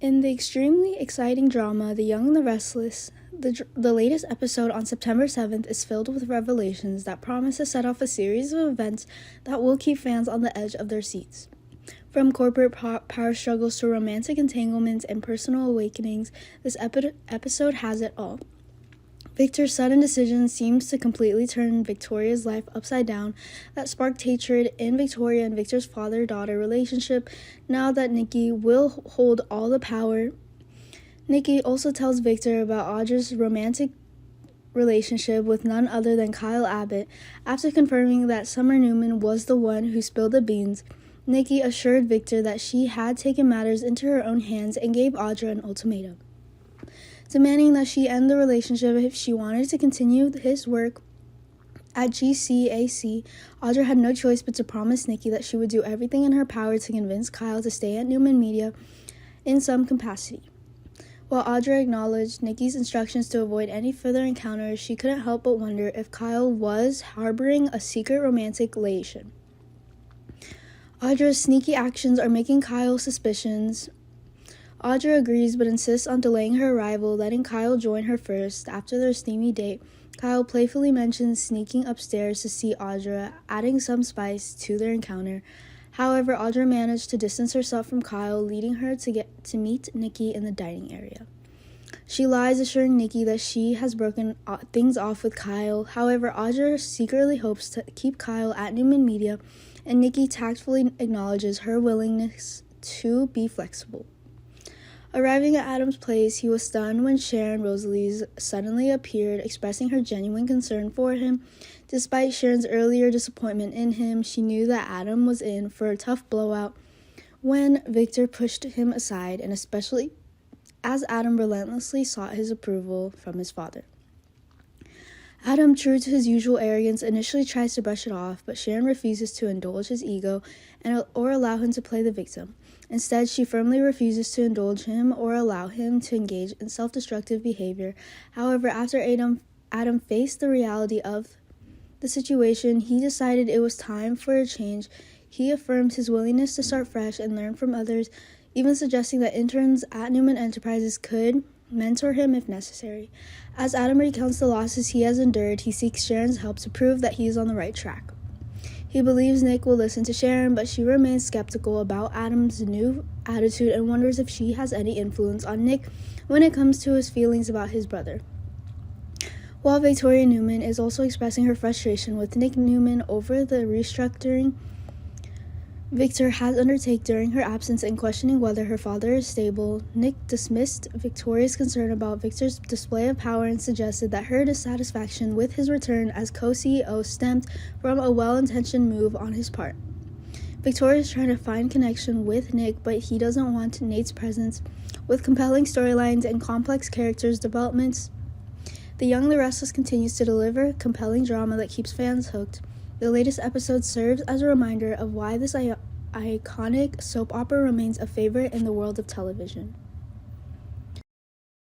In the extremely exciting drama The Young and the Restless, the latest episode on September 7th is filled with revelations that promise to set off a series of events that will keep fans on the edge of their seats. From corporate power struggles to romantic entanglements and personal awakenings, this episode has it all. Victor's sudden decision seems to completely turn Victoria's life upside down. That sparked hatred in Victoria and Victor's father-daughter relationship. Now that Nikki will hold all the power, Nikki also tells Victor about Audra's romantic relationship with none other than Kyle Abbott. After confirming that Summer Newman was the one who spilled the beans, Nikki assured Victor that she had taken matters into her own hands and gave Audra an ultimatum, demanding that she end the relationship if she wanted to continue his work at GCAC. Audra had no choice but to promise Nikki that she would do everything in her power to convince Kyle to stay at Newman Media in some capacity. While Audra acknowledged Nikki's instructions to avoid any further encounters, she couldn't help but wonder if Kyle was harboring a secret romantic liaison. Audra's sneaky actions are making Kyle suspicions. Audra agrees but insists on delaying her arrival, letting Kyle join her first. After their steamy date, Kyle playfully mentions sneaking upstairs to see Audra, adding some spice to their encounter. However, Audra managed to distance herself from Kyle, leading her to meet Nikki in the dining area. She lies, assuring Nikki that she has broken things off with Kyle. However, Audra secretly hopes to keep Kyle at Newman Media, and Nikki tactfully acknowledges her willingness to be flexible. Arriving at Adam's place, he was stunned when Sharon Rosalie suddenly appeared, expressing her genuine concern for him. Despite Sharon's earlier disappointment in him, she knew that Adam was in for a tough blowout when Victor pushed him aside, and especially as Adam relentlessly sought his approval from his father. Adam, true to his usual arrogance, initially tries to brush it off, but Sharon refuses to indulge his ego or allow him to play the victim. Instead, she firmly refuses to indulge him or allow him to engage in self-destructive behavior. However, after Adam faced the reality of the situation, he decided it was time for a change. He affirmed his willingness to start fresh and learn from others, even suggesting that interns at Newman Enterprises could mentor him if necessary. As Adam recounts the losses he has endured, he seeks Sharon's help to prove that he is on the right track. He believes Nick will listen to Sharon, but she remains skeptical about Adam's new attitude and wonders if she has any influence on Nick when it comes to his feelings about his brother. While Victoria Newman is also expressing her frustration with Nick Newman over the restructuring Victor has undertaken during her absence and questioning whether her father is stable, Nick dismissed Victoria's concern about Victor's display of power and suggested that her dissatisfaction with his return as co-CEO stemmed from a well-intentioned move on his part. Victoria is trying to find connection with Nick, but he doesn't want Nate's presence. With compelling storylines and complex characters developments, The Young and the Restless continues to deliver compelling drama that keeps fans hooked. The latest episode serves as a reminder of why this iconic soap opera remains a favorite in the world of television.